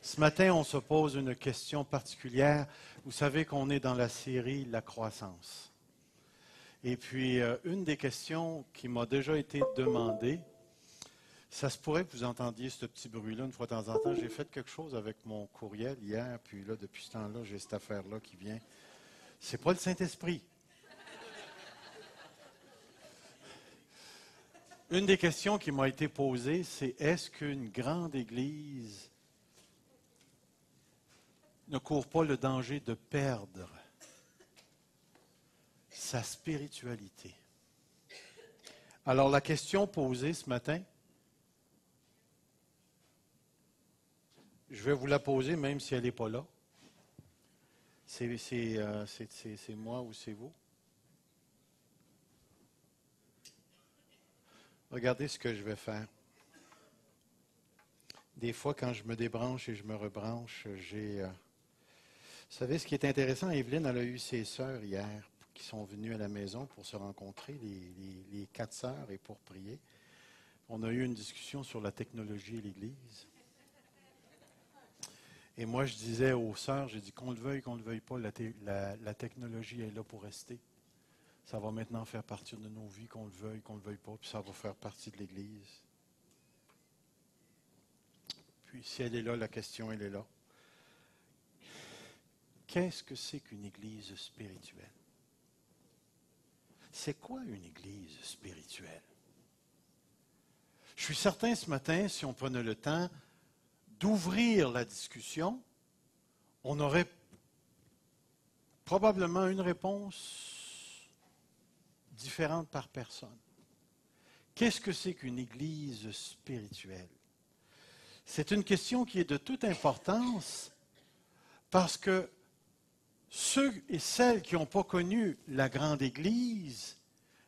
Ce matin, on se pose une question particulière. Vous savez qu'on est dans la série La croissance. Et puis, une des questions qui m'a déjà été demandée, ça se pourrait que vous entendiez ce petit bruit-là une fois de temps en temps. J'ai fait quelque chose avec mon courriel hier, puis là, depuis ce temps-là, j'ai cette affaire-là qui vient. C'est pas le Saint-Esprit. Une des questions qui m'a été posée, c'est est-ce qu'une grande église ne court pas le danger de perdre sa spiritualité? Alors, la question posée ce matin, je vais vous la poser même si elle n'est pas là. C'est moi ou c'est vous? Regardez ce que je vais faire. Des fois, quand je me débranche et je me rebranche, j'ai... Vous savez, ce qui est intéressant, Evelyne, elle a eu ses sœurs hier qui sont venues à la maison pour se rencontrer, les 4 sœurs, et pour prier. On a eu une discussion sur la technologie et l'Église. Et moi, je disais aux sœurs, j'ai dit qu'on le veuille pas, la technologie est là pour rester. Ça va maintenant faire partie de nos vies, qu'on le veuille pas, puis ça va faire partie de l'Église. Puis si elle est là, la question, elle est là. Qu'est-ce que c'est qu'une Église spirituelle? C'est quoi une Église spirituelle? Je suis certain ce matin, si on prenait le temps d'ouvrir la discussion, on aurait probablement une réponse différente par personne. Qu'est-ce que c'est qu'une Église spirituelle? C'est une question qui est de toute importance parce que ceux et celles qui n'ont pas connu la grande Église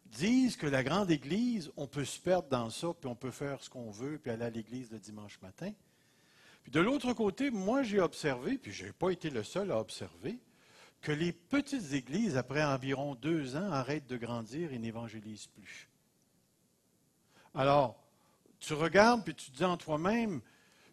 disent que la grande Église, on peut se perdre dans ça, puis on peut faire ce qu'on veut, puis aller à l'Église le dimanche matin. Puis de l'autre côté, moi j'ai observé, puis je n'ai pas été le seul à observer, que les petites églises, après environ 2 ans, arrêtent de grandir et n'évangélisent plus. Alors, tu regardes, puis tu te dis en toi-même,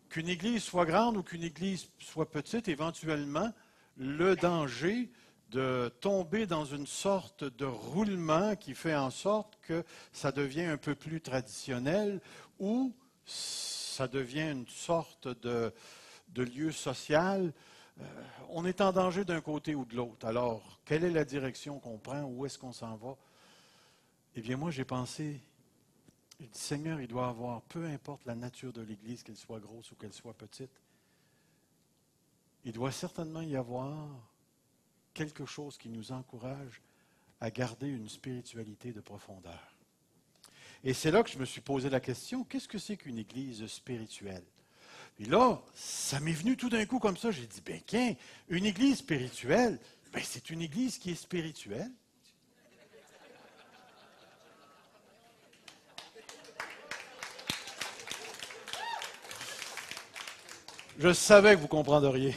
qu'une église soit grande ou qu'une église soit petite, éventuellement, le danger de tomber dans une sorte de roulement qui fait en sorte que ça devient un peu plus traditionnel ou ça devient une sorte de lieu social. On est en danger d'un côté ou de l'autre. Alors, quelle est la direction qu'on prend? Où est-ce qu'on s'en va? Eh bien, moi, j'ai pensé, je dis, Seigneur, il doit y avoir, peu importe la nature de l'Église, qu'elle soit grosse ou qu'elle soit petite, il doit certainement y avoir quelque chose qui nous encourage à garder une spiritualité de profondeur. Et c'est là que je me suis posé la question, qu'est-ce que c'est qu'une Église spirituelle? Puis là, ça m'est venu tout d'un coup comme ça, j'ai dit, ben tiens, une Église spirituelle, ben c'est une Église qui est spirituelle. Je savais que vous comprendriez.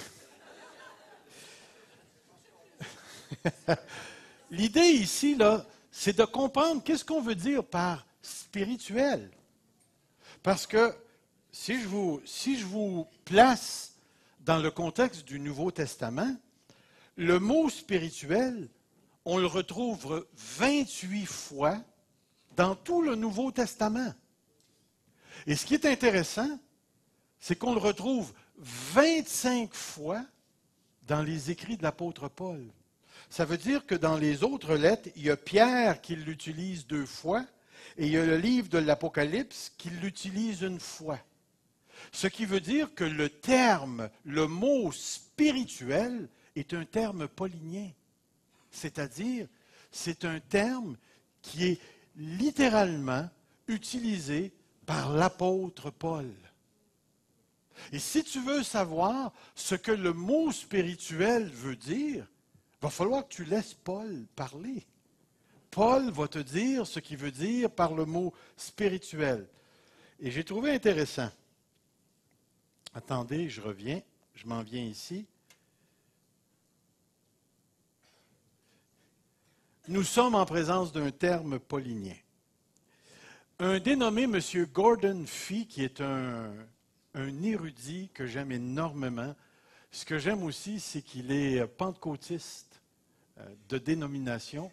L'idée ici, là, c'est de comprendre qu'est-ce qu'on veut dire par spirituel. Parce que si je vous place dans le contexte du Nouveau Testament, le mot spirituel, on le retrouve 28 fois dans tout le Nouveau Testament. Et ce qui est intéressant, c'est qu'on le retrouve 25 fois dans les écrits de l'apôtre Paul. Ça veut dire que dans les autres lettres, il y a Pierre qui l'utilise 2 fois et il y a le livre de l'Apocalypse qui l'utilise 1 fois. Ce qui veut dire que le mot spirituel est un terme paulinien. C'est-à-dire, c'est un terme qui est littéralement utilisé par l'apôtre Paul. Et si tu veux savoir ce que le mot spirituel veut dire, il va falloir que tu laisses Paul parler. Paul va te dire ce qu'il veut dire par le mot spirituel. Et j'ai trouvé intéressant. Attendez, je reviens. Je m'en viens ici. Nous sommes en présence d'un terme paulinien. Un dénommé M. Gordon Fee, qui est un un érudit que j'aime énormément. Ce que j'aime aussi, c'est qu'il est pentecôtiste de dénomination.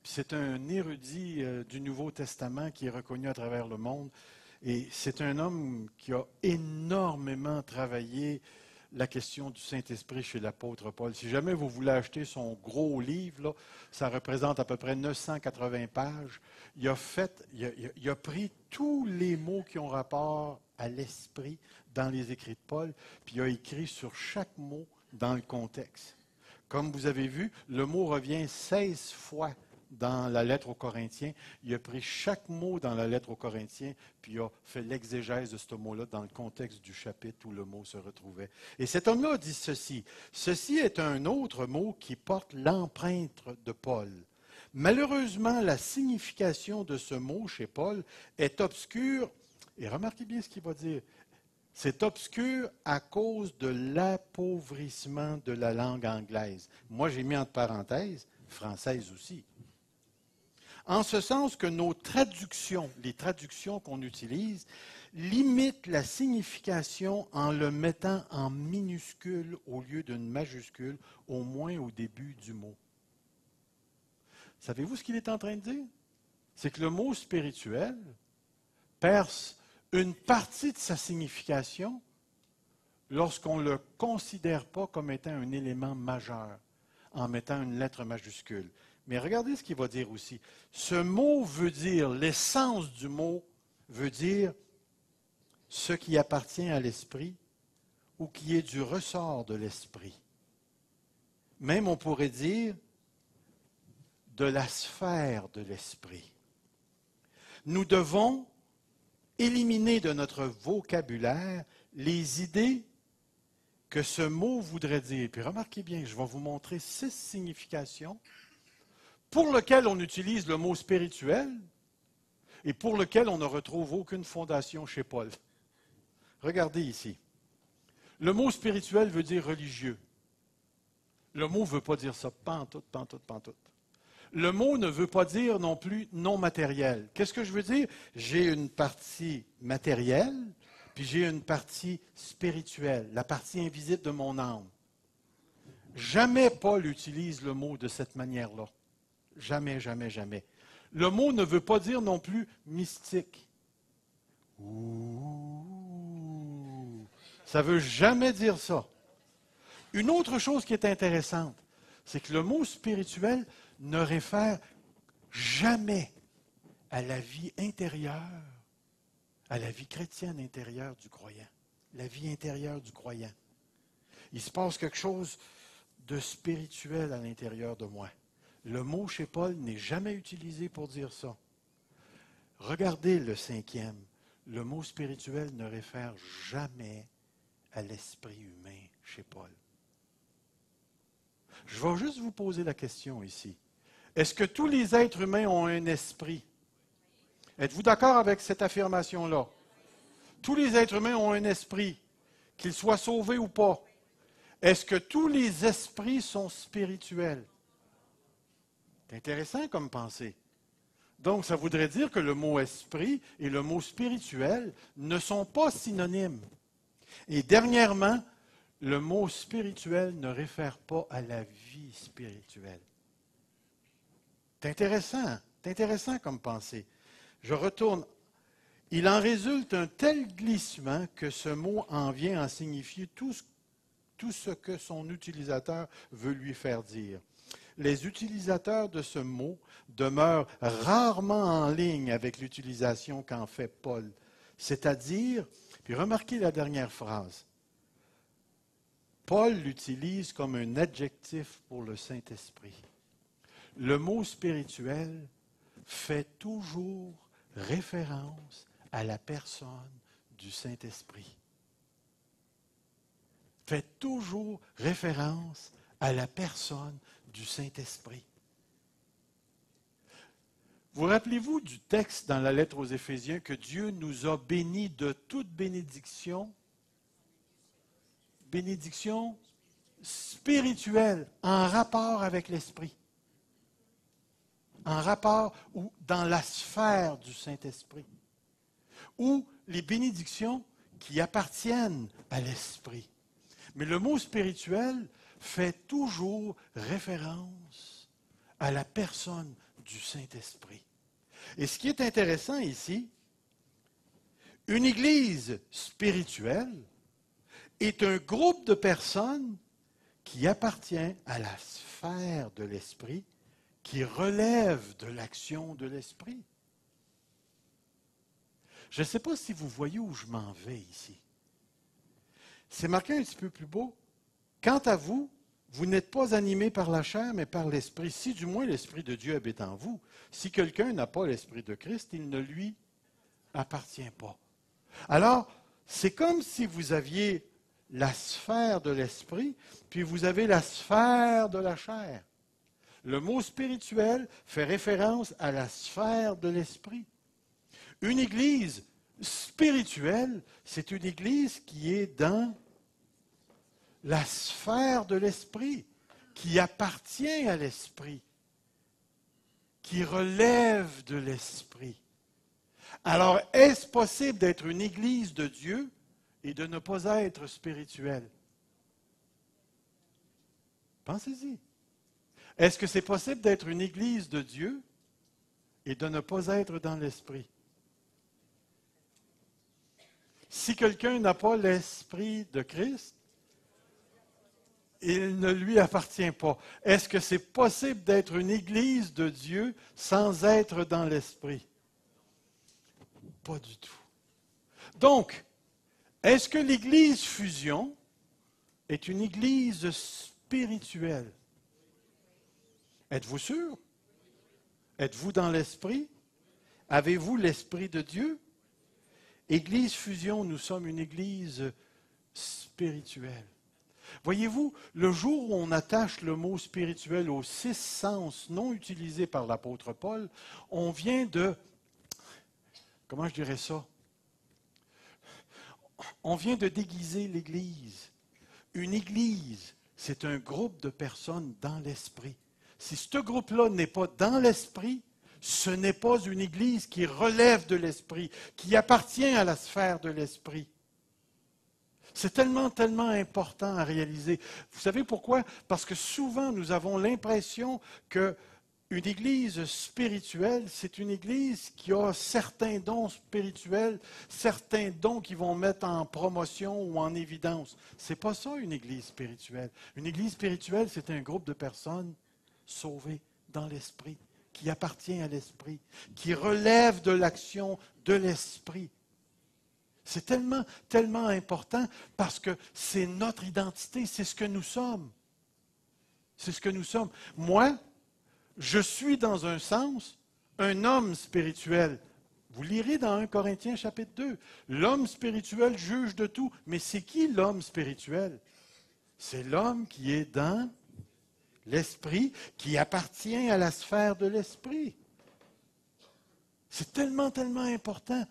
Puis c'est un érudit du Nouveau Testament qui est reconnu à travers le monde. Et c'est un homme qui a énormément travaillé la question du Saint-Esprit chez l'apôtre Paul. Si jamais vous voulez acheter son gros livre, là, ça représente à peu près 980 pages. Il a pris tous les mots qui ont rapport à l'Esprit dans les écrits de Paul, puis il a écrit sur chaque mot dans le contexte. Comme vous avez vu, le mot revient 16 fois dans la lettre aux Corinthiens. Il a pris chaque mot dans la lettre aux Corinthiens, puis il a fait l'exégèse de ce mot-là dans le contexte du chapitre où le mot se retrouvait. Et cet homme-là dit ceci. Ceci est un autre mot qui porte l'empreinte de Paul. Malheureusement, la signification de ce mot chez Paul est obscure, et remarquez bien ce qu'il va dire. C'est obscur à cause de l'appauvrissement de la langue anglaise. Moi, j'ai mis entre parenthèses, française aussi. En ce sens que nos traductions, les traductions qu'on utilise, limitent la signification en le mettant en minuscule au lieu d'une majuscule, au moins au début du mot. Savez-vous ce qu'il est en train de dire? C'est que le mot spirituel perce une partie de sa signification lorsqu'on ne le considère pas comme étant un élément majeur, en mettant une lettre majuscule. Mais regardez ce qu'il va dire aussi. Ce mot veut dire, l'essence du mot veut dire ce qui appartient à l'esprit ou qui est du ressort de l'esprit. Même on pourrait dire de la sphère de l'esprit. Nous devons éliminer de notre vocabulaire les idées que ce mot voudrait dire. Puis remarquez bien, je vais vous montrer 6 significations pour lesquelles on utilise le mot spirituel et pour lesquelles on ne retrouve aucune fondation chez Paul. Regardez ici. Le mot spirituel veut dire religieux. Le mot ne veut pas dire ça, pantoute, pantoute, pantoute. Le mot ne veut pas dire non plus non matériel. Qu'est-ce que je veux dire? J'ai une partie matérielle, puis j'ai une partie spirituelle, la partie invisible de mon âme. Jamais Paul utilise le mot de cette manière-là. Jamais, jamais, jamais. Le mot ne veut pas dire non plus mystique. Ouh, ça ne veut jamais dire ça. Une autre chose qui est intéressante, c'est que le mot spirituel ne réfère jamais à la vie intérieure, à la vie chrétienne intérieure du croyant. La vie intérieure du croyant. Il se passe quelque chose de spirituel à l'intérieur de moi. Le mot chez Paul n'est jamais utilisé pour dire ça. Regardez le 5e. Le mot spirituel ne réfère jamais à l'esprit humain chez Paul. Je vais juste vous poser la question ici. Est-ce que tous les êtres humains ont un esprit? Êtes-vous d'accord avec cette affirmation-là? Tous les êtres humains ont un esprit, qu'ils soient sauvés ou pas. Est-ce que tous les esprits sont spirituels? C'est intéressant comme pensée. Donc, ça voudrait dire que le mot esprit et le mot spirituel ne sont pas synonymes. Et dernièrement, le mot spirituel ne réfère pas à la vie spirituelle. C'est intéressant comme pensée. Je retourne. Il en résulte un tel glissement que ce mot en vient à signifier tout ce que son utilisateur veut lui faire dire. Les utilisateurs de ce mot demeurent rarement en ligne avec l'utilisation qu'en fait Paul. C'est-à-dire, puis remarquez la dernière phrase, Paul l'utilise comme un adjectif pour le Saint-Esprit. Le mot spirituel fait toujours référence à la personne du Saint-Esprit. Fait toujours référence à la personne du Saint-Esprit. Vous rappelez-vous du texte dans la lettre aux Éphésiens que Dieu nous a bénis de toute bénédiction spirituelle en rapport avec l'Esprit. En rapport ou dans la sphère du Saint-Esprit. Ou les bénédictions qui appartiennent à l'esprit. Mais le mot spirituel fait toujours référence à la personne du Saint-Esprit. Et ce qui est intéressant ici, une Église spirituelle est un groupe de personnes qui appartient à la sphère de l'Esprit, qui relève de l'action de l'Esprit. Je ne sais pas si vous voyez où je m'en vais ici. C'est marqué un petit peu plus beau. Quant à vous, vous n'êtes pas animés par la chair, mais par l'Esprit. Si du moins l'Esprit de Dieu habite en vous. Si quelqu'un n'a pas l'Esprit de Christ, il ne lui appartient pas. Alors, c'est comme si vous aviez la sphère de l'Esprit, puis vous avez la sphère de la chair. Le mot spirituel fait référence à la sphère de l'Esprit. Une Église spirituelle, c'est une Église qui est dans la sphère de l'Esprit, qui appartient à l'Esprit, qui relève de l'Esprit. Alors, est-ce possible d'être une Église de Dieu et de ne pas être spirituelle? Pensez-y. Est-ce que c'est possible d'être une Église de Dieu et de ne pas être dans l'Esprit? Si quelqu'un n'a pas l'Esprit de Christ, il ne lui appartient pas. Est-ce que c'est possible d'être une Église de Dieu sans être dans l'Esprit? Pas du tout. Donc, est-ce que l'Église Fusion est une Église spirituelle? Êtes-vous sûr? Êtes-vous dans l'Esprit? Avez-vous l'Esprit de Dieu? Église Fusion, nous sommes une Église spirituelle. Voyez-vous, le jour où on attache le mot spirituel aux 6 sens non utilisés par l'apôtre Paul, on vient de, comment je dirais ça? On vient de déguiser l'Église. Une Église, c'est un groupe de personnes dans l'Esprit. Si ce groupe-là n'est pas dans l'Esprit, ce n'est pas une Église qui relève de l'Esprit, qui appartient à la sphère de l'Esprit. C'est tellement, tellement important à réaliser. Vous savez pourquoi? Parce que souvent, nous avons l'impression qu'une Église spirituelle, c'est une Église qui a certains dons spirituels, certains dons qui vont mettre en promotion ou en évidence. Ce n'est pas ça, une Église spirituelle. Une Église spirituelle, c'est un groupe de personnes sauvées dans l'Esprit, qui appartient à l'Esprit, qui relève de l'action de l'Esprit. C'est tellement, tellement important parce que c'est notre identité, c'est ce que nous sommes. C'est ce que nous sommes. Moi, je suis dans un sens un homme spirituel. Vous lirez dans 1 Corinthiens chapitre 2. L'homme spirituel juge de tout. Mais c'est qui l'homme spirituel? C'est l'homme qui est dans l'esprit, qui appartient à la sphère de l'esprit. C'est tellement, tellement important.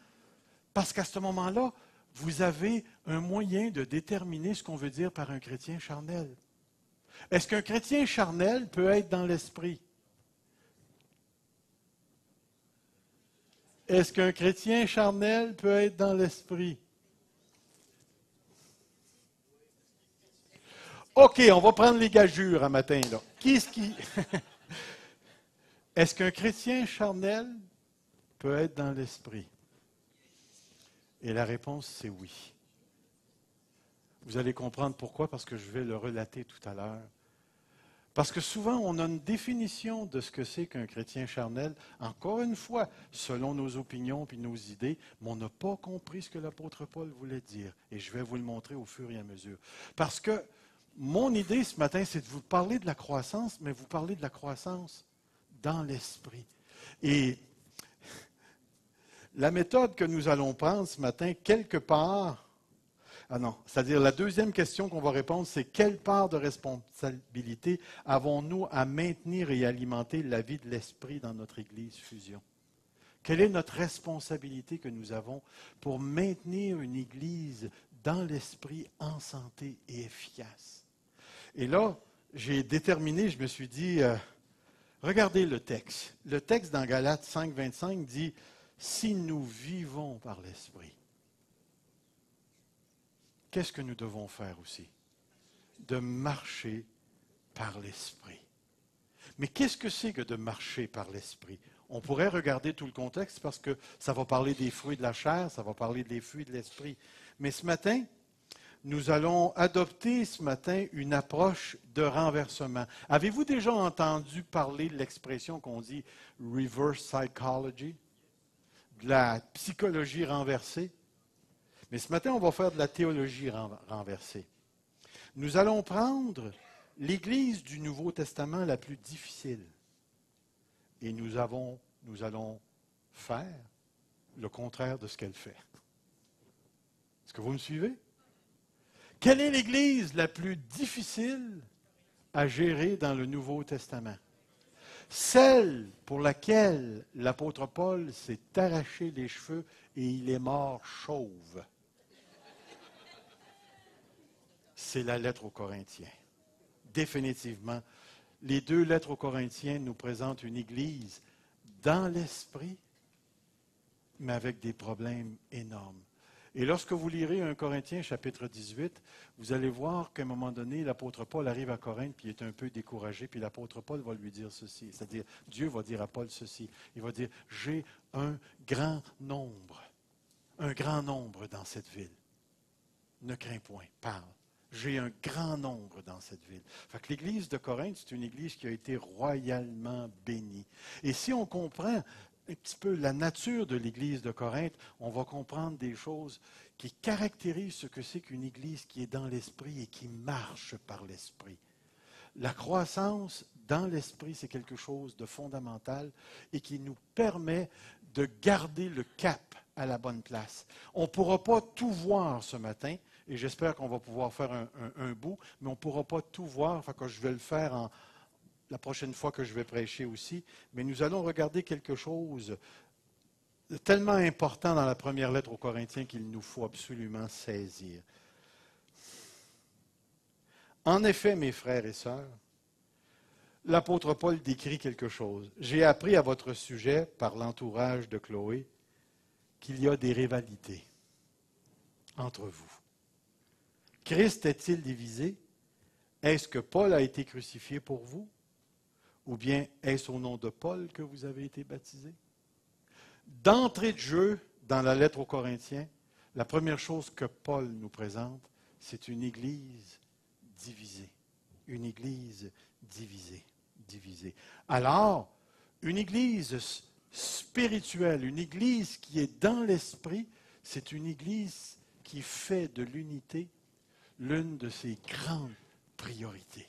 Parce qu'à ce moment-là, vous avez un moyen de déterminer ce qu'on veut dire par un chrétien charnel. Est-ce qu'un chrétien charnel peut être dans l'esprit? Est-ce qu'un chrétien charnel peut être dans l'esprit? OK, on va prendre les gageures un matin, là. Qu'est-ce qui... Est-ce qu'un chrétien charnel peut être dans l'esprit? Et la réponse, c'est oui. Vous allez comprendre pourquoi, parce que je vais le relater tout à l'heure. Parce que souvent, on a une définition de ce que c'est qu'un chrétien charnel, encore une fois, selon nos opinions et nos idées, mais on n'a pas compris ce que l'apôtre Paul voulait dire. Et je vais vous le montrer au fur et à mesure. Parce que mon idée ce matin, c'est de vous parler de la croissance, mais vous parler de la croissance dans l'esprit. Et la méthode que nous allons prendre ce matin, quelque part, c'est-à-dire la deuxième question qu'on va répondre, c'est quelle part de responsabilité avons-nous à maintenir et alimenter la vie de l'esprit dans notre Église Fusion? Quelle est notre responsabilité que nous avons pour maintenir une Église dans l'esprit en santé et efficace? Et là, j'ai déterminé, je me suis dit, regardez le texte. Le texte dans Galates 5, 25 dit « Si nous vivons par l'esprit ». qu'est-ce que nous devons faire aussi? De marcher par l'Esprit. Mais qu'est-ce que c'est que de marcher par l'Esprit? On pourrait regarder tout le contexte parce que ça va parler des fruits de la chair, ça va parler des fruits de l'Esprit. Mais ce matin, nous allons adopter une approche de renversement. Avez-vous déjà entendu parler de l'expression qu'on dit reverse psychology, de la psychologie renversée? Mais ce matin, on va faire de la théologie renversée. Nous allons prendre l'Église du Nouveau Testament la plus difficile et nous allons faire le contraire de ce qu'elle fait. Est-ce que vous me suivez? Quelle est l'Église la plus difficile à gérer dans le Nouveau Testament? Celle pour laquelle l'apôtre Paul s'est arraché les cheveux et il est mort chauve. C'est la lettre aux Corinthiens. Définitivement, les 2 lettres aux Corinthiens nous présentent une Église dans l'esprit, mais avec des problèmes énormes. Et lorsque vous lirez 1 Corinthiens chapitre 18, vous allez voir qu'à un moment donné, l'apôtre Paul arrive à Corinthe, puis il est un peu découragé, puis l'apôtre Paul va lui dire ceci, c'est-à-dire Dieu va dire à Paul ceci, il va dire, j'ai un grand nombre dans cette ville. Ne crains point, parle. J'ai un grand nombre dans cette ville. Fait que l'Église de Corinthe, c'est une Église qui a été royalement bénie. Et si on comprend un petit peu la nature de l'Église de Corinthe, on va comprendre des choses qui caractérisent ce que c'est qu'une Église qui est dans l'Esprit et qui marche par l'Esprit. La croissance dans l'Esprit, c'est quelque chose de fondamental et qui nous permet de garder le cap à la bonne place. On ne pourra pas tout voir ce matin, et j'espère qu'on va pouvoir faire un bout, mais on ne pourra pas tout voir, enfin que je vais le faire la prochaine fois que je vais prêcher aussi. Mais nous allons regarder quelque chose de tellement important dans la première lettre aux Corinthiens qu'il nous faut absolument saisir. En effet, mes frères et sœurs, l'apôtre Paul décrit quelque chose. J'ai appris à votre sujet, par l'entourage de Chloé, qu'il y a des rivalités entre vous. Christ est-il divisé? Est-ce que Paul a été crucifié pour vous? Ou bien est-ce au nom de Paul que vous avez été baptisés? D'entrée de jeu, dans la lettre aux Corinthiens, la première chose que Paul nous présente, c'est une Église divisée. Une Église divisée. Alors, une Église spirituelle, une Église qui est dans l'esprit, c'est une Église qui fait de l'unité l'une de ses grandes priorités.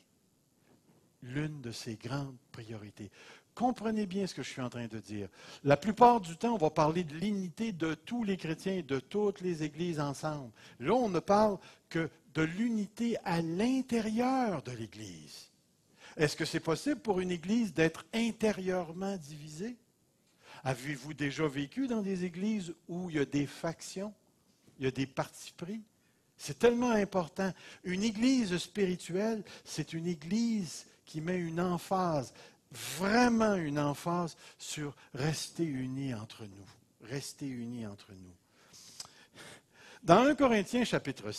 L'une de ses grandes priorités. Comprenez bien ce que je suis en train de dire. La plupart du temps, on va parler de l'unité de tous les chrétiens, de toutes les églises ensemble. Là, on ne parle que de l'unité à l'intérieur de l'Église. Est-ce que c'est possible pour une Église d'être intérieurement divisée? Avez-vous déjà vécu dans des églises où il y a des factions, il y a des partis pris? C'est tellement important. Une Église spirituelle, c'est une Église qui met une emphase, vraiment une emphase sur rester unis entre nous. Rester unis entre nous. Dans 1 Corinthiens chapitre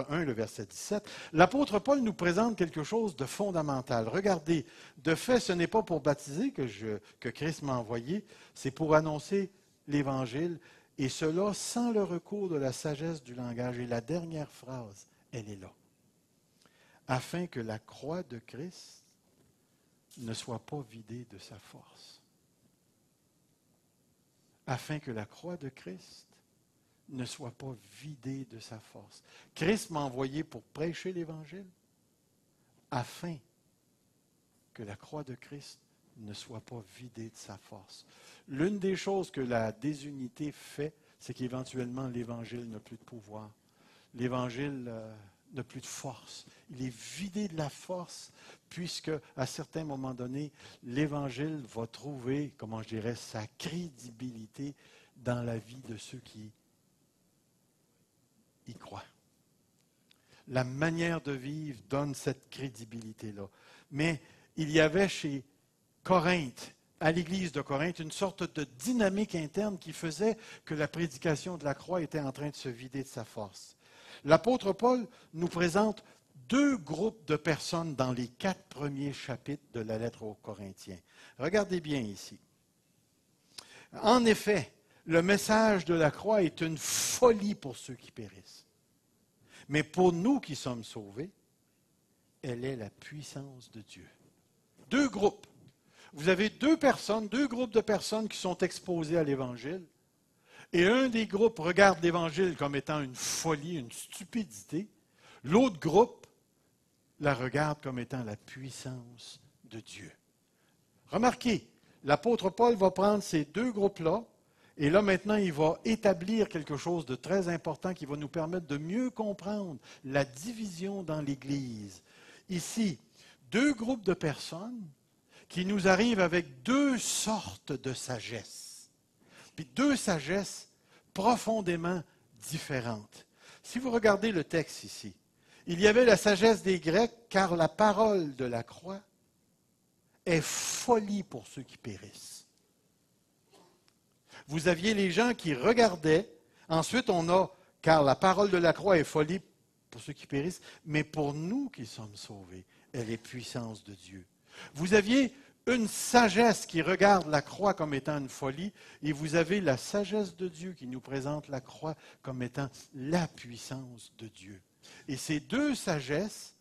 1, le verset 17, l'apôtre Paul nous présente quelque chose de fondamental. Regardez, de fait, ce n'est pas pour baptiser que Christ m'a envoyé, c'est pour annoncer l'Évangile, et cela sans le recours de la sagesse du langage. Et la dernière phrase, elle est là. Afin que la croix de Christ ne soit pas vidée de sa force. Afin que la croix de Christ ne soit pas vidée de sa force. Christ m'a envoyé pour prêcher l'Évangile afin que la croix de Christ ne soit pas vidée de sa force. L'une des choses que la désunité fait, c'est qu'éventuellement l'Évangile n'a plus de pouvoir. L'Évangile n'a plus de force. Il est vidé de la force, puisque à certains moments donnés, l'Évangile va trouver, comment je dirais, sa crédibilité dans la vie de ceux qui y croient. La manière de vivre donne cette crédibilité-là. Mais il y avait chez Corinthe, à l'église de Corinthe, une sorte de dynamique interne qui faisait que la prédication de la croix était en train de se vider de sa force. L'apôtre Paul nous présente deux groupes de personnes dans les 4 premiers chapitres de la lettre aux Corinthiens. Regardez bien ici. En effet, le message de la croix est une folie pour ceux qui périssent. Mais pour nous qui sommes sauvés, elle est la puissance de Dieu. Deux groupes. Vous avez deux groupes de personnes qui sont exposées à l'Évangile. Et un des groupes regarde l'Évangile comme étant une folie, une stupidité. L'autre groupe la regarde comme étant la puissance de Dieu. Remarquez, l'apôtre Paul va prendre ces deux groupes-là, et là maintenant il va établir quelque chose de très important qui va nous permettre de mieux comprendre la division dans l'Église. Ici, deux groupes de personnes qui nous arrivent avec deux sortes de sagesse. Puis deux sagesses profondément différentes. Si vous regardez le texte ici, il y avait la sagesse des Grecs, car la parole de la croix est folie pour ceux qui périssent. Vous aviez les gens qui regardaient, ensuite on a, car la parole de la croix est folie pour ceux qui périssent, mais pour nous qui sommes sauvés, elle est puissance de Dieu. Vous aviez une sagesse qui regarde la croix comme étant une folie, et vous avez la sagesse de Dieu qui nous présente la croix comme étant la puissance de Dieu. Et ces deux sagesses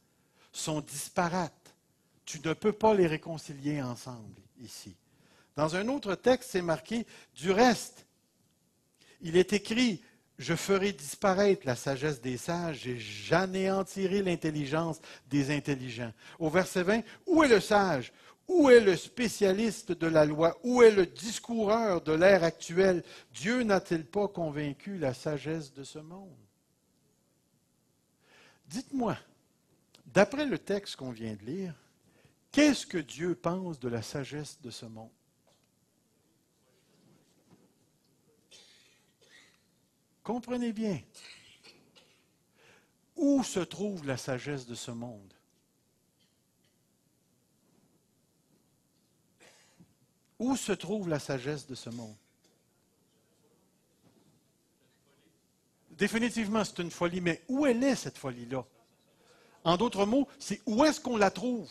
sont disparates. Tu ne peux pas les réconcilier ensemble ici. Dans un autre texte, c'est marqué « Du reste, il est écrit « Je ferai disparaître la sagesse des sages et j'anéantirai l'intelligence des intelligents. » Au verset 20, « Où est le sage? Où est le spécialiste de la loi? Où est le discoureur de l'ère actuelle? Dieu n'a-t-il pas convaincu la sagesse de ce monde? » Dites-moi, d'après le texte qu'on vient de lire, qu'est-ce que Dieu pense de la sagesse de ce monde? Comprenez bien. Où se trouve la sagesse de ce monde? Où se trouve la sagesse de ce monde? Définitivement, c'est une folie, mais où elle est, cette folie-là? En d'autres mots, c'est où est-ce qu'on la trouve?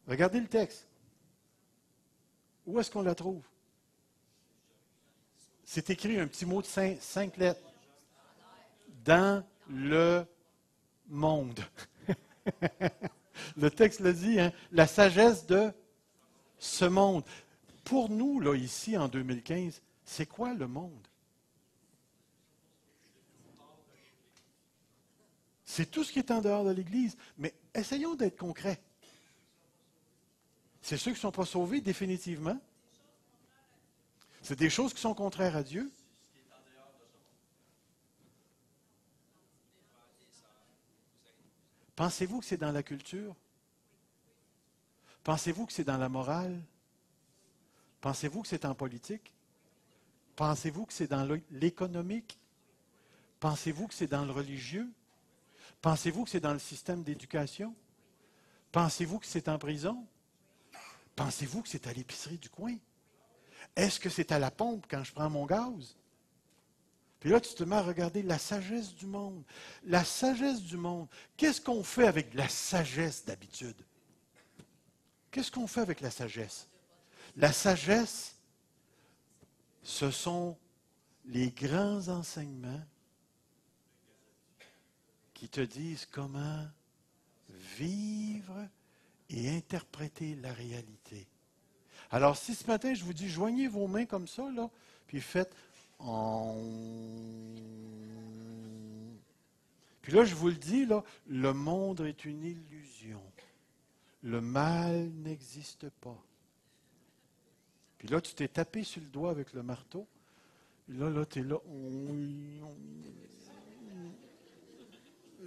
Regardez le texte. Où est-ce qu'on la trouve? C'est écrit un petit mot de 5 lettres. Dans le monde. Le texte le dit, hein? La sagesse de ce monde. Pour nous, là, ici, en 2015, c'est quoi le monde? C'est tout ce qui est en dehors de l'Église. Mais essayons d'être concrets. C'est ceux qui ne sont pas sauvés, définitivement. C'est des choses qui sont contraires à Dieu. Pensez-vous que c'est dans la culture? Pensez-vous que c'est dans la morale? Pensez-vous que c'est en politique? Pensez-vous que c'est dans l'économique? Pensez-vous que c'est dans le religieux? Pensez-vous que c'est dans le système d'éducation? Pensez-vous que c'est en prison? Pensez-vous que c'est à l'épicerie du coin? Est-ce que c'est à la pompe quand je prends mon gaz? Puis là, tu te mets à regarder la sagesse du monde. La sagesse du monde. Qu'est-ce qu'on fait avec la sagesse d'habitude? Qu'est-ce qu'on fait avec la sagesse? La sagesse, ce sont les grands enseignements qui te disent comment vivre et interpréter la réalité. Alors, si ce matin, je vous dis, joignez vos mains comme ça, là, puis faites Puis là, je vous le dis, là, le monde est une illusion. Le mal n'existe pas. Puis là, tu t'es tapé sur le doigt avec le marteau. Puis là, tu es là.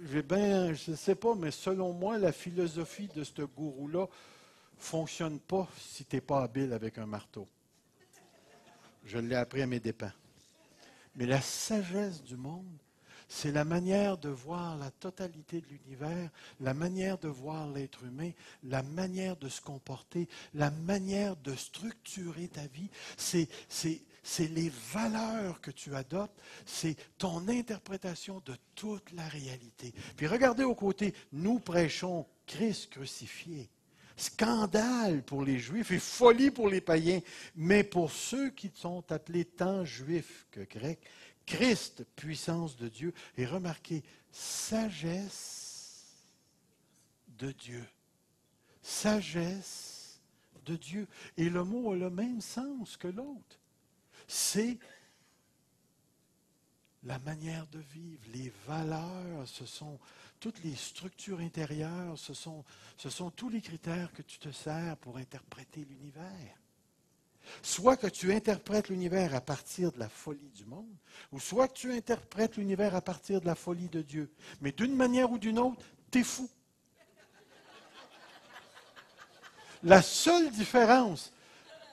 Je ne sais pas, mais selon moi, la philosophie de ce gourou-là ne fonctionne pas si tu n'es pas habile avec un marteau. Je l'ai appris à mes dépens. Mais la sagesse du monde, c'est la manière de voir la totalité de l'univers, la manière de voir l'être humain, la manière de se comporter, la manière de structurer ta vie. c'est les valeurs que tu adoptes, c'est ton interprétation de toute la réalité. Puis regardez aux côtés, nous prêchons Christ crucifié. Scandale pour les Juifs et folie pour les païens, mais pour ceux qui sont appelés tant juifs que grecs, Christ, puissance de Dieu, et remarquez, sagesse de Dieu. Sagesse de Dieu. Et le mot a le même sens que l'autre. C'est la manière de vivre, les valeurs, ce sont toutes les structures intérieures, ce sont tous les critères que tu te sers pour interpréter l'univers. Soit que tu interprètes l'univers à partir de la folie du monde, ou soit que tu interprètes l'univers à partir de la folie de Dieu. Mais d'une manière ou d'une autre, t'es fou. La seule différence,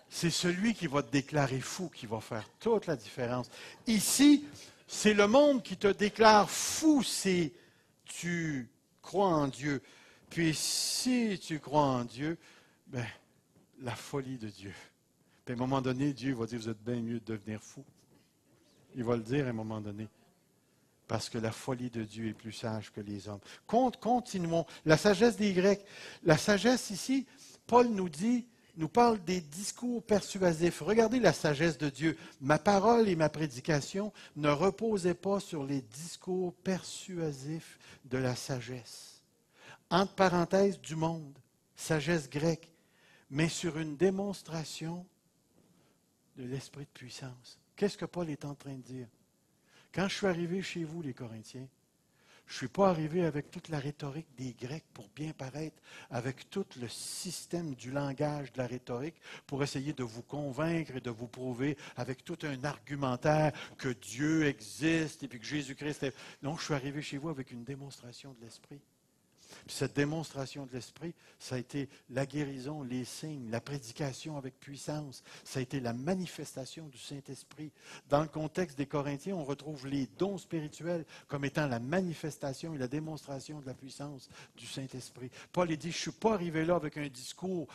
c'est celui qui va te déclarer fou qui va faire toute la différence. Ici, c'est le monde qui te déclare fou si tu crois en Dieu. Puis si tu crois en Dieu, ben, la folie de Dieu. Puis à un moment donné, Dieu va dire, vous êtes bien mieux de devenir fou. Il va le dire à un moment donné. Parce que la folie de Dieu est plus sage que les hommes. Continuons. La sagesse des Grecs. La sagesse ici, Paul nous parle des discours persuasifs. Regardez la sagesse de Dieu. Ma parole et ma prédication ne reposaient pas sur les discours persuasifs de la sagesse. Entre parenthèses, du monde, sagesse grecque, mais sur une démonstration de l'esprit de puissance. Qu'est-ce que Paul est en train de dire? Quand je suis arrivé chez vous, les Corinthiens, je ne suis pas arrivé avec toute la rhétorique des Grecs pour bien paraître, avec tout le système du langage de la rhétorique pour essayer de vous convaincre et de vous prouver avec tout un argumentaire que Dieu existe et puis que Jésus-Christ est... Non, je suis arrivé chez vous avec une démonstration de l'Esprit. Puis cette démonstration de l'Esprit, ça a été la guérison, les signes, la prédication avec puissance. Ça a été la manifestation du Saint-Esprit. Dans le contexte des Corinthiens, on retrouve les dons spirituels comme étant la manifestation et la démonstration de la puissance du Saint-Esprit. Paul dit, je ne suis pas arrivé là avec un discours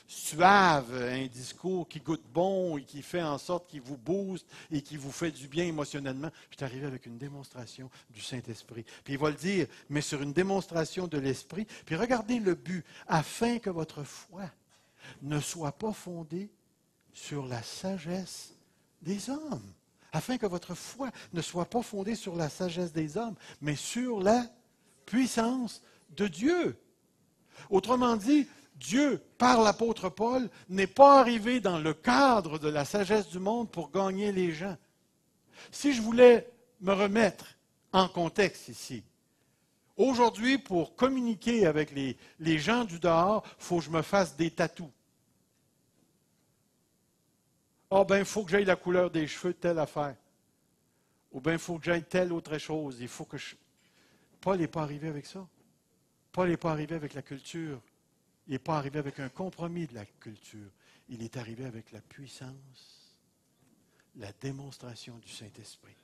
suave, un discours qui goûte bon et qui fait en sorte qu'il vous booste et qui vous fait du bien émotionnellement. Je suis arrivé avec une démonstration du Saint-Esprit. Puis il va le dire, mais sur une démonstration de l'Esprit. Puis regardez le but, afin que votre foi ne soit pas fondée sur la sagesse des hommes. Afin que votre foi ne soit pas fondée sur la sagesse des hommes, mais sur la puissance de Dieu. Autrement dit, Dieu, par l'apôtre Paul, n'est pas arrivé dans le cadre de la sagesse du monde pour gagner les gens. Si je voulais me remettre en contexte ici, aujourd'hui, pour communiquer avec les gens du dehors, il faut que je me fasse des tatous. Ah ben, il faut que j'aille la couleur des cheveux de telle affaire. Ou bien, il faut que j'aille telle autre chose. Il faut que je... Paul n'est pas arrivé avec ça. Paul n'est pas arrivé avec la culture. Il n'est pas arrivé avec un compromis de la culture. Il est arrivé avec la puissance, la démonstration du Saint-Esprit.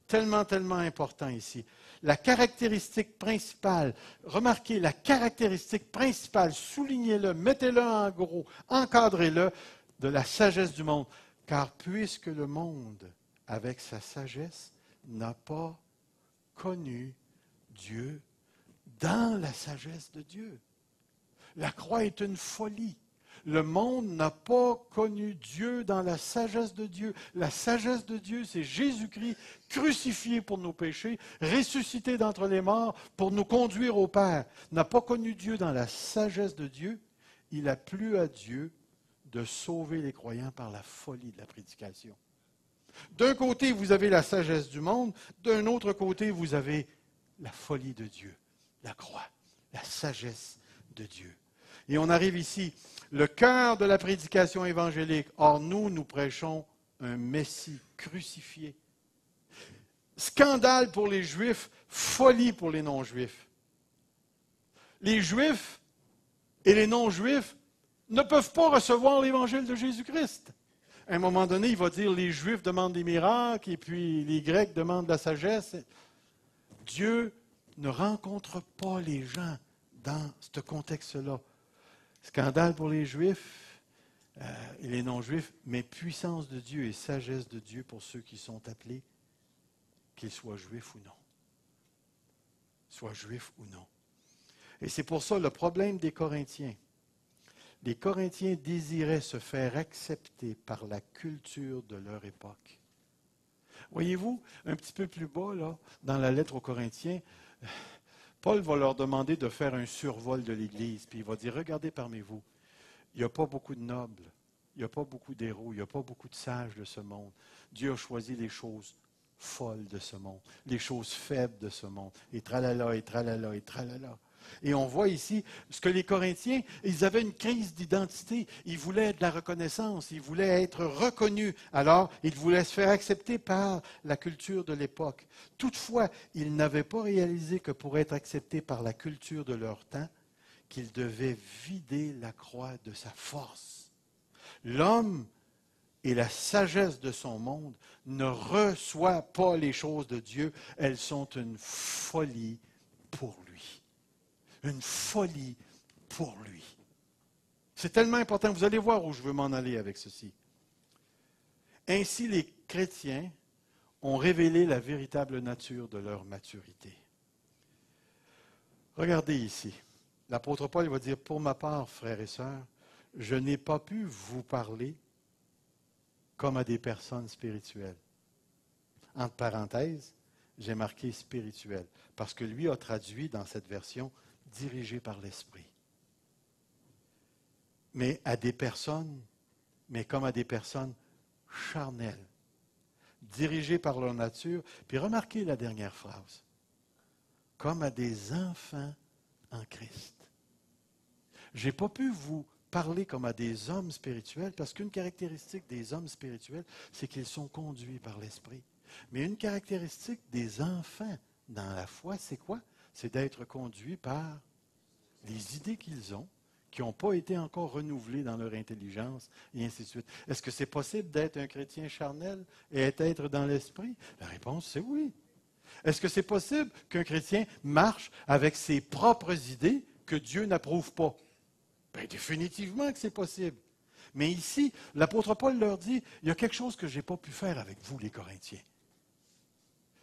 Tellement, tellement important ici. La caractéristique principale, remarquez, la caractéristique principale, soulignez-le, mettez-le en gros, encadrez-le, de la sagesse du monde. Car puisque le monde, avec sa sagesse, n'a pas connu Dieu dans la sagesse de Dieu. La croix est une folie. Le monde n'a pas connu Dieu dans la sagesse de Dieu. La sagesse de Dieu, c'est Jésus-Christ crucifié pour nos péchés, ressuscité d'entre les morts pour nous conduire au Père. N'a pas connu Dieu dans la sagesse de Dieu. Il a plu à Dieu de sauver les croyants par la folie de la prédication. D'un côté, vous avez la sagesse du monde. D'un autre côté, vous avez la folie de Dieu, la croix, la sagesse de Dieu. Et on arrive ici, le cœur de la prédication évangélique. Or, nous prêchons un Messie crucifié. Scandale pour les Juifs, folie pour les non-Juifs. Les Juifs et les non-Juifs ne peuvent pas recevoir l'Évangile de Jésus-Christ. À un moment donné, il va dire, les Juifs demandent des miracles et puis les Grecs demandent la sagesse. Dieu ne rencontre pas les gens dans ce contexte-là. Scandale pour les Juifs, et les non-juifs, mais puissance de Dieu et sagesse de Dieu pour ceux qui sont appelés, qu'ils soient juifs ou non. Soient juifs ou non. Et c'est pour ça le problème des Corinthiens. Les Corinthiens désiraient se faire accepter par la culture de leur époque. Voyez-vous, un petit peu plus bas, là, dans la lettre aux Corinthiens, Paul va leur demander de faire un survol de l'Église, puis il va dire, regardez parmi vous, il n'y a pas beaucoup de nobles, il n'y a pas beaucoup d'héros, il n'y a pas beaucoup de sages de ce monde. Dieu a choisi les choses folles de ce monde, les choses faibles de ce monde, et tralala, et tralala, et tralala. Et on voit ici ce que les Corinthiens, ils avaient une crise d'identité. Ils voulaient de la reconnaissance, ils voulaient être reconnus. Alors, ils voulaient se faire accepter par la culture de l'époque. Toutefois, ils n'avaient pas réalisé que pour être acceptés par la culture de leur temps, qu'ils devaient vider la croix de sa force. L'homme et la sagesse de son monde ne reçoivent pas les choses de Dieu. Elles sont une folie pour lui. Une folie pour lui. C'est tellement important. Vous allez voir où je veux m'en aller avec ceci. Ainsi, les chrétiens ont révélé la véritable nature de leur maturité. Regardez ici. L'apôtre Paul va dire, pour ma part, frères et sœurs, je n'ai pas pu vous parler comme à des personnes spirituelles. Entre parenthèses, j'ai marqué spirituel, parce que lui a traduit dans cette version dirigé par l'Esprit. Mais à des personnes, mais comme à des personnes charnelles, dirigées par leur nature. Puis remarquez la dernière phrase. Comme à des enfants en Christ. Je n'ai pas pu vous parler comme à des hommes spirituels, parce qu'une caractéristique des hommes spirituels, c'est qu'ils sont conduits par l'Esprit. Mais une caractéristique des enfants dans la foi, c'est quoi? C'est d'être conduits par les idées qu'ils ont, qui n'ont pas été encore renouvelées dans leur intelligence, et ainsi de suite. Est-ce que c'est possible d'être un chrétien charnel et être dans l'esprit? La réponse, c'est oui. Est-ce que c'est possible qu'un chrétien marche avec ses propres idées que Dieu n'approuve pas? Bien, définitivement que c'est possible. Mais ici, l'apôtre Paul leur dit, il y a quelque chose que je n'ai pas pu faire avec vous, les Corinthiens.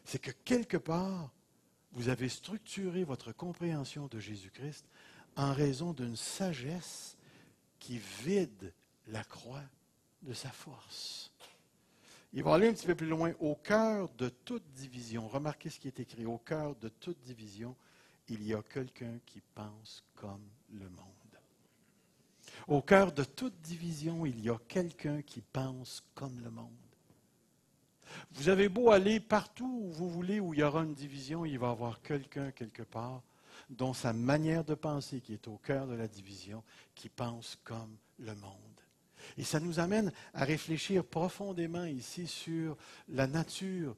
C'est que quelque part, vous avez structuré votre compréhension de Jésus-Christ en raison d'une sagesse qui vide la croix de sa force. Il va aller un petit peu plus loin. Au cœur de toute division, remarquez ce qui est écrit, au cœur de toute division, il y a quelqu'un qui pense comme le monde. Au cœur de toute division, il y a quelqu'un qui pense comme le monde. Vous avez beau aller partout où vous voulez, où il y aura une division, il va y avoir quelqu'un quelque part dont sa manière de penser, qui est au cœur de la division, qui pense comme le monde. Et ça nous amène à réfléchir profondément ici sur la nature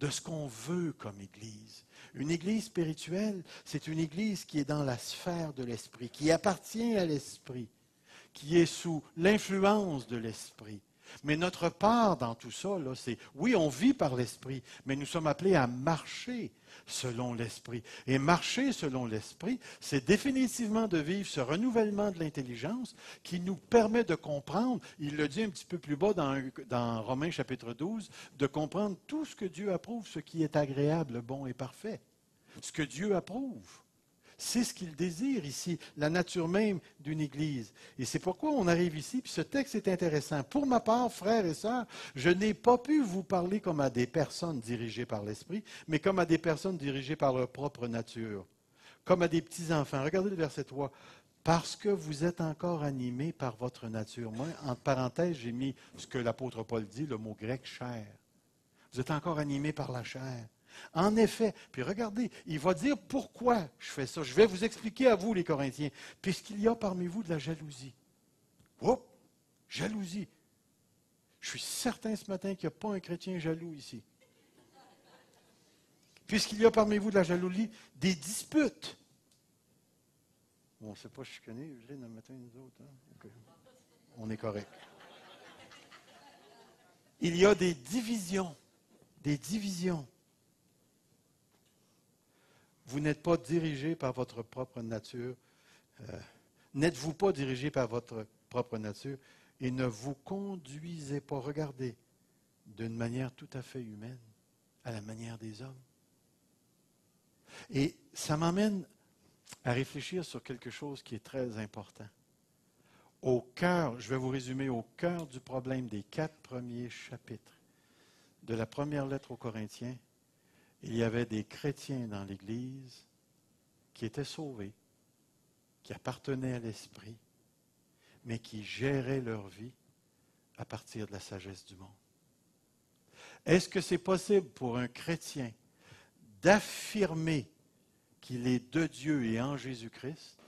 de ce qu'on veut comme Église. Une Église spirituelle, c'est une Église qui est dans la sphère de l'Esprit, qui appartient à l'Esprit, qui est sous l'influence de l'Esprit. Mais notre part dans tout ça, là, c'est, oui, on vit par l'Esprit, mais nous sommes appelés à marcher selon l'Esprit. Et marcher selon l'Esprit, c'est définitivement de vivre ce renouvellement de l'intelligence qui nous permet de comprendre, il le dit un petit peu plus bas dans Romains chapitre 12, de comprendre tout ce que Dieu approuve, ce qui est agréable, bon et parfait. Ce que Dieu approuve. C'est ce qu'il désire ici, la nature même d'une Église. Et c'est pourquoi on arrive ici, puis ce texte est intéressant. Pour ma part, frères et sœurs, je n'ai pas pu vous parler comme à des personnes dirigées par l'Esprit, mais comme à des personnes dirigées par leur propre nature, comme à des petits-enfants. Regardez le verset 3. Parce que vous êtes encore animés par votre nature. Moi, entre parenthèses, j'ai mis ce que l'apôtre Paul dit, le mot grec chair. Vous êtes encore animés par la chair. En effet, puis regardez, il va dire pourquoi je fais ça. Je vais vous expliquer à vous, les Corinthiens, puisqu'il y a parmi vous de la jalousie. Oh, jalousie. Je suis certain ce matin qu'il n'y a pas un chrétien jaloux ici. Puisqu'il y a parmi vous de la jalousie, des disputes. On ne sait pas chicaner, Evelyne, le matin, nous autres. Hein? Okay. On est correct. Il y a des divisions. Des divisions. Vous n'êtes pas dirigé par votre propre nature. N'êtes-vous pas dirigé par votre propre nature, et ne vous conduisez pas, regardez, d'une manière tout à fait humaine, à la manière des hommes. Et ça m'amène à réfléchir sur quelque chose qui est très important. Au cœur, je vais vous résumer, au cœur du problème des 4 premiers chapitres de la première lettre aux Corinthiens, il y avait des chrétiens dans l'Église qui étaient sauvés, qui appartenaient à l'Esprit, mais qui géraient leur vie à partir de la sagesse du monde. Est-ce que c'est possible pour un chrétien d'affirmer qu'il est de Dieu et en Jésus-Christ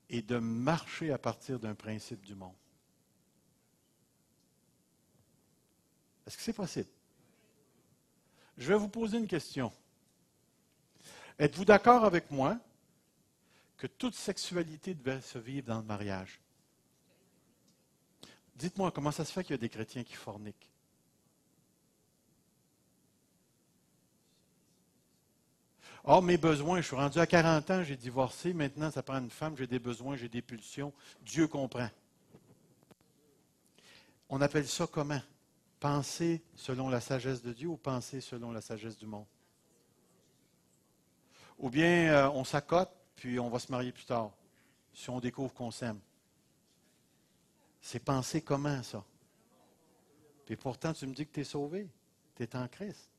et de marcher à partir d'un principe du monde? Est-ce que c'est possible? Je vais vous poser une question. Êtes-vous d'accord avec moi que toute sexualité devait se vivre dans le mariage? Dites-moi, comment ça se fait qu'il y a des chrétiens qui forniquent? Oh, mes besoins, je suis rendu à 40 ans, j'ai divorcé, maintenant ça prend une femme, j'ai des besoins, j'ai des pulsions. Dieu comprend. On appelle ça comment? Penser selon la sagesse de Dieu ou penser selon la sagesse du monde? Ou bien on s'accote, puis on va se marier plus tard, si on découvre qu'on s'aime. C'est penser comment, ça? Et pourtant, tu me dis que tu es sauvé, tu es en Christ.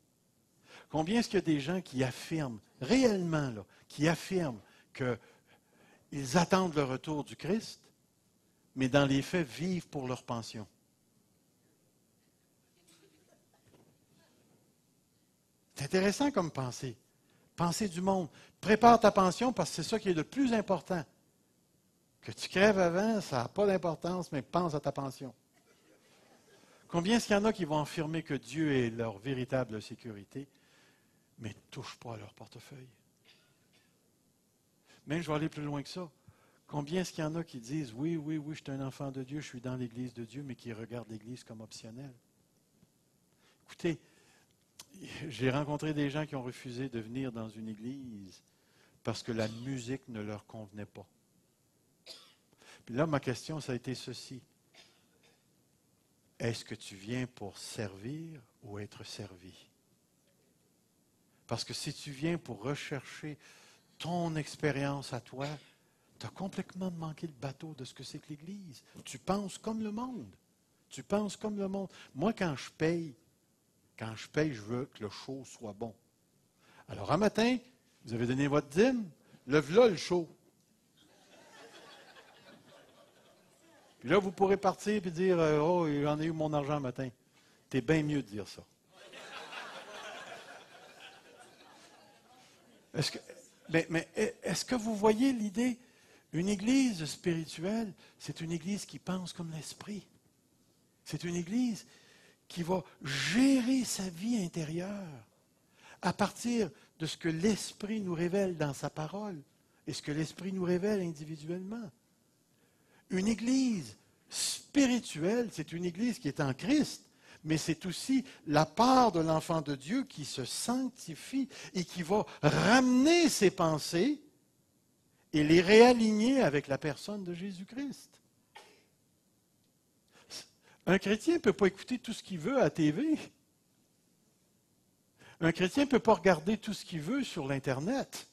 Combien est-ce qu'il y a des gens qui affirment, réellement, là, qui affirment qu'ils attendent le retour du Christ, mais dans les faits, vivent pour leur pension? C'est intéressant comme pensée. Pensée du monde. Prépare ta pension parce que c'est ça qui est le plus important. Que tu crèves avant, ça n'a pas d'importance, mais pense à ta pension. Combien est-ce qu'il y en a qui vont affirmer que Dieu est leur véritable sécurité, mais ne touchent pas à leur portefeuille? Même, je vais aller plus loin que ça. Combien est-ce qu'il y en a qui disent, oui, oui, oui, je suis un enfant de Dieu, je suis dans l'Église de Dieu, mais qui regardent l'Église comme optionnelle? Écoutez, j'ai rencontré des gens qui ont refusé de venir dans une église parce que la musique ne leur convenait pas. Puis là, ma question, ça a été ceci. Est-ce que tu viens pour servir ou être servi? Parce que si tu viens pour rechercher ton expérience à toi, tu as complètement manqué le bateau de ce que c'est que l'Église. Tu penses comme le monde. Tu penses comme le monde. Moi, quand je paye, je veux que le show soit bon. Alors, un matin, vous avez donné votre dîme, lève-là le show. Puis là, vous pourrez partir et dire, oh, j'en ai eu mon argent un matin. C'est bien mieux de dire ça. Mais est-ce que vous voyez l'idée? Une église spirituelle, c'est une église qui pense comme l'esprit. C'est une église qui va gérer sa vie intérieure à partir de ce que l'Esprit nous révèle dans sa parole et ce que l'Esprit nous révèle individuellement. Une église spirituelle, c'est une église qui est en Christ, mais c'est aussi la part de l'enfant de Dieu qui se sanctifie et qui va ramener ses pensées et les réaligner avec la personne de Jésus-Christ. Un chrétien ne peut pas écouter tout ce qu'il veut à la TV. Un chrétien ne peut pas regarder tout ce qu'il veut sur l'Internet.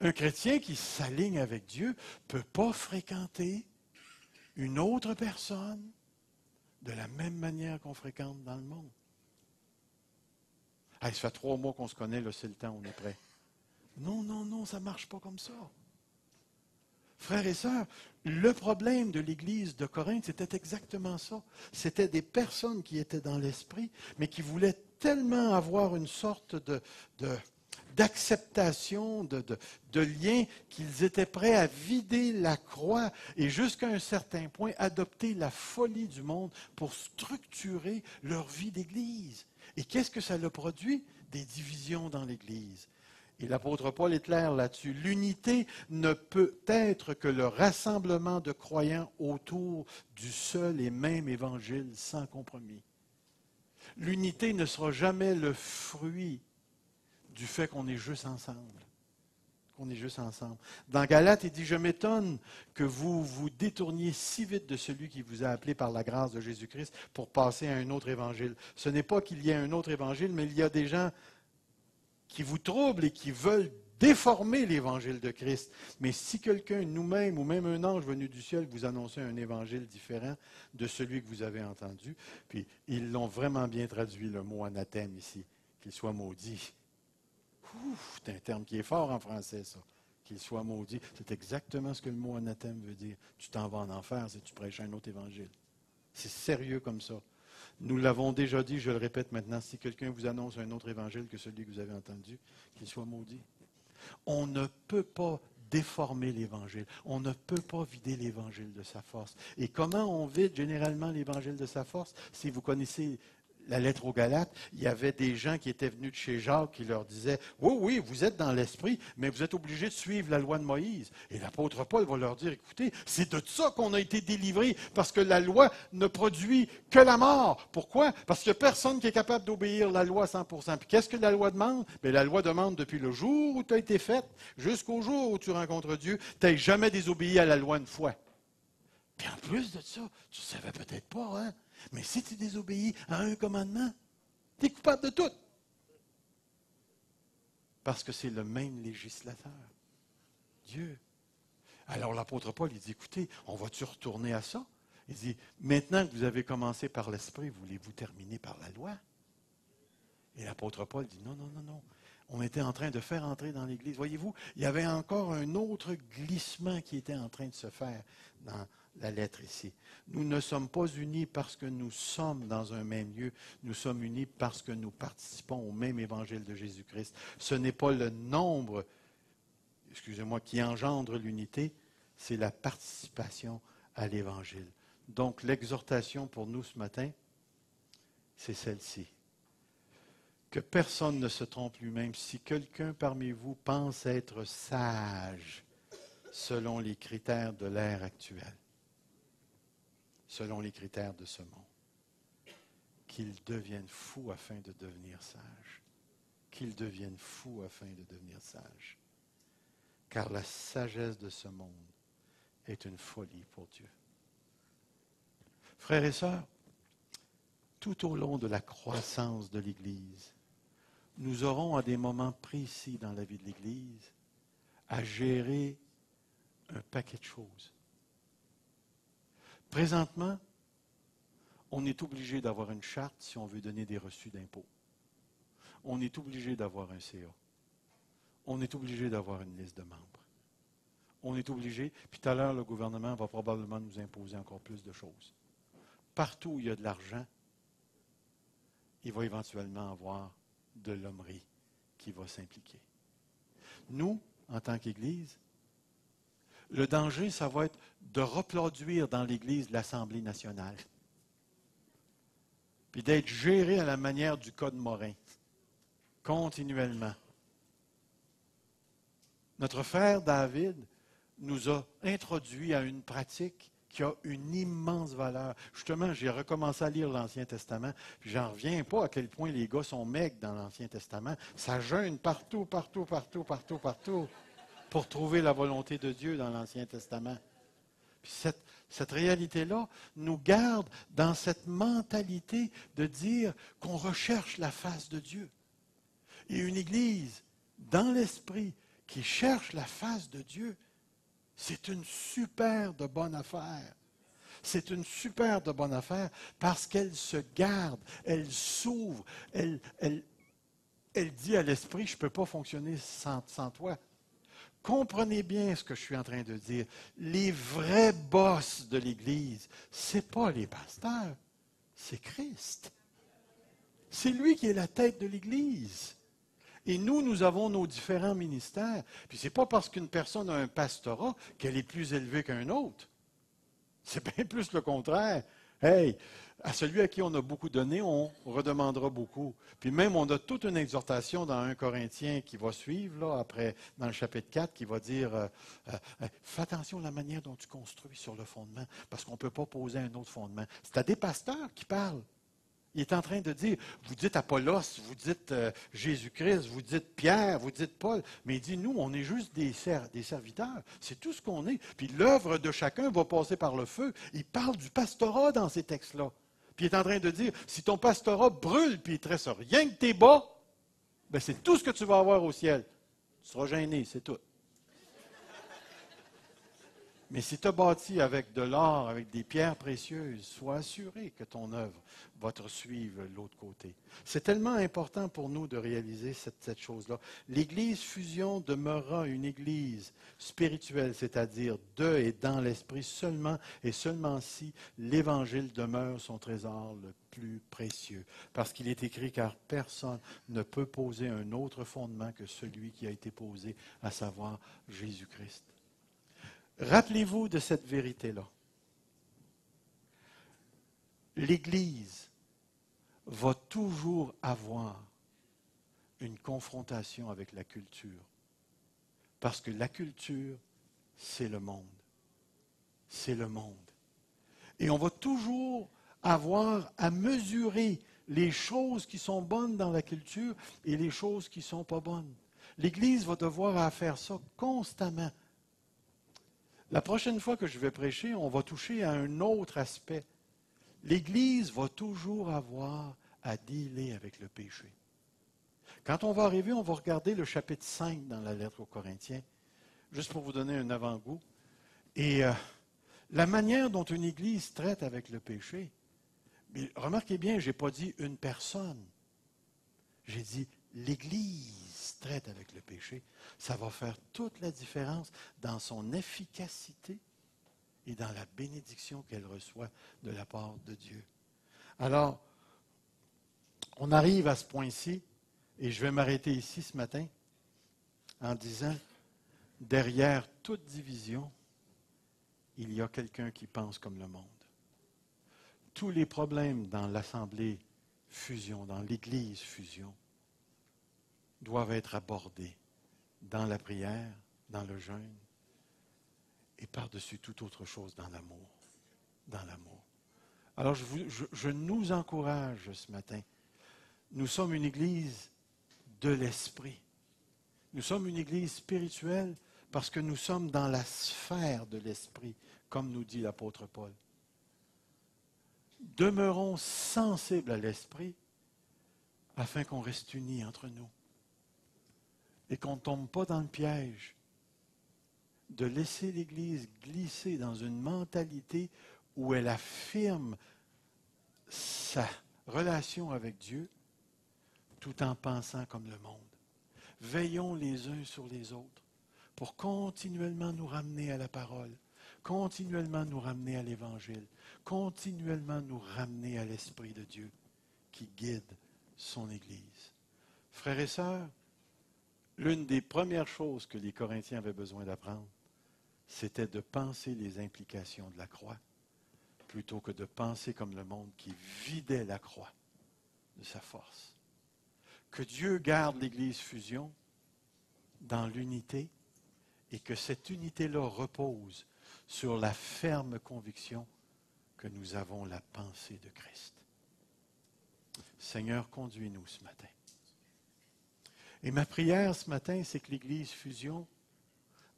Un chrétien qui s'aligne avec Dieu ne peut pas fréquenter une autre personne de la même manière qu'on fréquente dans le monde. Ça fait 3 mois qu'on se connaît, là, c'est le temps, on est prêt. Non, non, non, ça ne marche pas comme ça. Frères et sœurs, le problème de l'Église de Corinthe, c'était exactement ça. C'était des personnes qui étaient dans l'esprit, mais qui voulaient tellement avoir une sorte d'acceptation, de lien, qu'ils étaient prêts à vider la croix et jusqu'à un certain point adopter la folie du monde pour structurer leur vie d'Église. Et qu'est-ce que ça a produit? Des divisions dans l'Église. Et l'apôtre Paul est clair là-dessus. L'unité ne peut être que le rassemblement de croyants autour du seul et même évangile sans compromis. L'unité ne sera jamais le fruit du fait qu'on est juste ensemble. qu'on est juste ensemble. Dans Galates, il dit, je m'étonne que vous vous détourniez si vite de celui qui vous a appelé par la grâce de Jésus-Christ pour passer à un autre évangile. Ce n'est pas qu'il y ait un autre évangile, mais il y a des gens qui vous troublent et qui veulent déformer l'évangile de Christ. Mais si quelqu'un, nous-mêmes, ou même un ange venu du ciel, vous annonçait un évangile différent de celui que vous avez entendu, puis ils l'ont vraiment bien traduit, le mot anathème ici, qu'il soit maudit. C'est un terme qui est fort en français, ça. Qu'il soit maudit. C'est exactement ce que le mot anathème veut dire. Tu t'en vas en enfer si tu prêches un autre évangile. C'est sérieux comme ça. Nous l'avons déjà dit, je le répète maintenant, si quelqu'un vous annonce un autre évangile que celui que vous avez entendu, qu'il soit maudit. On ne peut pas déformer l'Évangile. On ne peut pas vider l'Évangile de sa force. Et comment on vide généralement l'Évangile de sa force? Si vous connaissez la lettre aux Galates, il y avait des gens qui étaient venus de chez Jacques qui leur disaient, oui, oui, vous êtes dans l'esprit, mais vous êtes obligés de suivre la loi de Moïse. Et l'apôtre Paul va leur dire, écoutez, c'est de ça qu'on a été délivrés, parce que la loi ne produit que la mort. Pourquoi? Parce qu'il n'y a personne qui est capable d'obéir la loi à 100%. Puis qu'est-ce que la loi demande? Bien, la loi demande depuis le jour où tu as été faite, jusqu'au jour où tu rencontres Dieu, tu n'as jamais désobéi à la loi une fois. Puis en plus de ça, tu ne savais peut-être pas, hein? Mais si tu désobéis à un commandement, tu es coupable de tout. Parce que c'est le même législateur, Dieu. Alors l'apôtre Paul, il dit, écoutez, on va-tu retourner à ça? Il dit, maintenant que vous avez commencé par l'esprit, voulez-vous terminer par la loi? Et l'apôtre Paul dit, non, non, non, non. On était en train de faire entrer dans l'Église. Voyez-vous, il y avait encore un autre glissement qui était en train de se faire dans la lettre ici. Nous ne sommes pas unis parce que nous sommes dans un même lieu. Nous sommes unis parce que nous participons au même évangile de Jésus-Christ. Ce n'est pas le nombre, excusez-moi, qui engendre l'unité, c'est la participation à l'évangile. Donc, l'exhortation pour nous ce matin, c'est celle-ci. Que personne ne se trompe lui-même. Si quelqu'un parmi vous pense être sage selon les critères de l'ère actuelle, selon les critères de ce monde, qu'il devienne fou afin de devenir sage. Qu'il devienne fou afin de devenir sage. Car la sagesse de ce monde est une folie pour Dieu. Frères et sœurs, tout au long de la croissance de l'Église, nous aurons à des moments précis dans la vie de l'Église à gérer un paquet de choses. Présentement, on est obligé d'avoir une charte si on veut donner des reçus d'impôts. On est obligé d'avoir un CA. On est obligé d'avoir une liste de membres. On est obligé, puis tout à l'heure, le gouvernement va probablement nous imposer encore plus de choses. Partout où il y a de l'argent, il va éventuellement avoir de l'hommerie qui va s'impliquer. Nous, en tant qu'Église, le danger, ça va être de reproduire dans l'Église l'Assemblée nationale. Puis d'être géré à la manière du Code Morin, continuellement. Notre frère David nous a introduit à une pratique qui a une immense valeur. Justement, j'ai recommencé à lire l'Ancien Testament, puis j'en reviens pas à quel point les gars sont maigres dans l'Ancien Testament. Ça jeûne partout, partout, partout, partout, partout, pour trouver la volonté de Dieu dans l'Ancien Testament. Puis cette réalité-là nous garde dans cette mentalité de dire qu'on recherche la face de Dieu. Et une Église, dans l'esprit, qui cherche la face de Dieu, c'est une super de bonne affaire. C'est une super de bonne affaire parce qu'elle se garde, elle s'ouvre, elle dit à l'esprit, je ne peux pas fonctionner sans toi. Comprenez bien ce que je suis en train de dire. Les vrais boss de l'Église, ce n'est pas les pasteurs, c'est Christ. C'est lui qui est la tête de l'Église. Et nous avons nos différents ministères. Puis ce n'est pas parce qu'une personne a un pastorat qu'elle est plus élevée qu'un autre. C'est bien plus le contraire. Hey, à celui à qui on a beaucoup donné, on redemandera beaucoup. Puis même, on a toute une exhortation dans 1 Corinthiens qui va suivre, là, après, dans le chapitre 4, qui va dire fais attention à la manière dont tu construis sur le fondement, parce qu'on ne peut pas poser un autre fondement. C'est à des pasteurs qui parlent. Il est en train de dire, vous dites Apollos, vous dites Jésus-Christ, vous dites Pierre, vous dites Paul, mais il dit, nous, on est juste des serviteurs. C'est tout ce qu'on est. Puis l'œuvre de chacun va passer par le feu. Il parle du pastorat dans ces textes-là. Puis il est en train de dire, si ton pastorat brûle, puis il ne te reste rien que tes bas, ben c'est tout ce que tu vas avoir au ciel. Tu seras gêné, c'est tout. Mais si tu as bâti avec de l'or, avec des pierres précieuses, sois assuré que ton œuvre va te suivre de l'autre côté. C'est tellement important pour nous de réaliser cette chose-là. L'Église fusion demeurera une Église spirituelle, c'est-à-dire de et dans l'Esprit seulement, et seulement si l'Évangile demeure son trésor le plus précieux. Parce qu'il est écrit, car personne ne peut poser un autre fondement que celui qui a été posé, à savoir Jésus-Christ. Rappelez-vous de cette vérité-là. L'Église va toujours avoir une confrontation avec la culture. Parce que la culture, c'est le monde. C'est le monde. Et on va toujours avoir à mesurer les choses qui sont bonnes dans la culture et les choses qui ne sont pas bonnes. L'Église va devoir faire ça constamment. La prochaine fois que je vais prêcher, on va toucher à un autre aspect. L'Église va toujours avoir à dealer avec le péché. Quand on va arriver, on va regarder le chapitre 5 dans la lettre aux Corinthiens, juste pour vous donner un avant-goût. Et la manière dont une Église traite avec le péché, mais remarquez bien, je n'ai pas dit une personne. J'ai dit l'Église traite avec le péché. Ça va faire toute la différence dans son efficacité et dans la bénédiction qu'elle reçoit de la part de Dieu. Alors, on arrive à ce point-ci, et je vais m'arrêter ici ce matin en disant, derrière toute division, il y a quelqu'un qui pense comme le monde. Tous les problèmes dans l'Assemblée fusion, dans l'Église fusion, doivent être abordés dans la prière, dans le jeûne, et par-dessus toute autre chose dans l'amour. Dans l'amour. Alors, je nous encourage ce matin. Nous sommes une Église de l'Esprit. Nous sommes une Église spirituelle parce que nous sommes dans la sphère de l'Esprit, comme nous dit l'apôtre Paul. Demeurons sensibles à l'Esprit afin qu'on reste unis entre nous et qu'on ne tombe pas dans le piège de laisser l'Église glisser dans une mentalité où elle affirme sa relation avec Dieu tout en pensant comme le monde. Veillons les uns sur les autres pour continuellement nous ramener à la parole, continuellement nous ramener à l'Évangile, continuellement nous ramener à l'Esprit de Dieu qui guide son Église. Frères et sœurs, l'une des premières choses que les Corinthiens avaient besoin d'apprendre, c'était de penser les implications de la croix, plutôt que de penser comme le monde qui vidait la croix de sa force. Que Dieu garde l'Église fusion dans l'unité et que cette unité-là repose sur la ferme conviction que nous avons la pensée de Christ. Seigneur, conduis-nous ce matin. Et ma prière ce matin, c'est que l'Église fusion,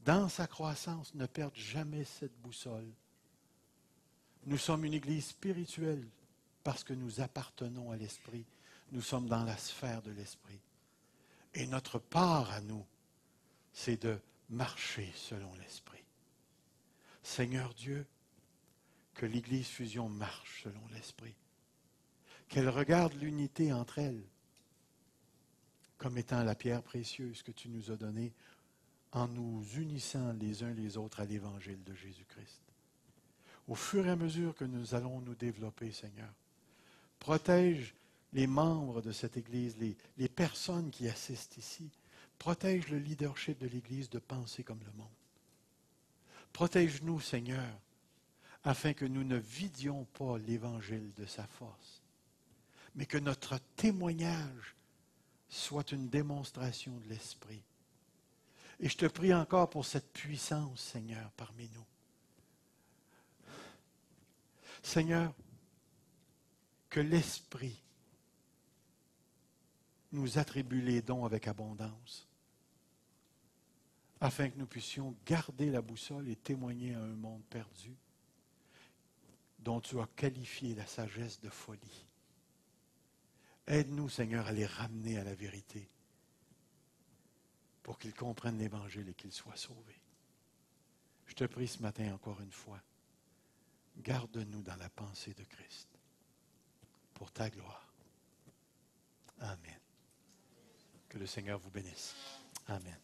dans sa croissance, ne perde jamais cette boussole. Nous sommes une Église spirituelle parce que nous appartenons à l'Esprit. Nous sommes dans la sphère de l'Esprit. Et notre part à nous, c'est de marcher selon l'Esprit. Seigneur Dieu, que l'Église fusion marche selon l'Esprit. Qu'elle regarde l'unité entre elles comme étant la pierre précieuse que tu nous as donnée en nous unissant les uns les autres à l'Évangile de Jésus-Christ. Au fur et à mesure que nous allons nous développer, Seigneur, protège les membres de cette Église, les personnes qui assistent ici. Protège le leadership de l'Église de penser comme le monde. Protège-nous, Seigneur, afin que nous ne vidions pas l'Évangile de sa force, mais que notre témoignage soit une démonstration de l'Esprit. Et je te prie encore pour cette puissance, Seigneur, parmi nous. Seigneur, que l'Esprit nous attribue les dons avec abondance, afin que nous puissions garder la boussole et témoigner à un monde perdu, dont tu as qualifié la sagesse de folie. Aide-nous, Seigneur, à les ramener à la vérité, pour qu'ils comprennent l'Évangile et qu'ils soient sauvés. Je te prie ce matin encore une fois, garde-nous dans la pensée de Christ, pour ta gloire. Amen. Que le Seigneur vous bénisse. Amen.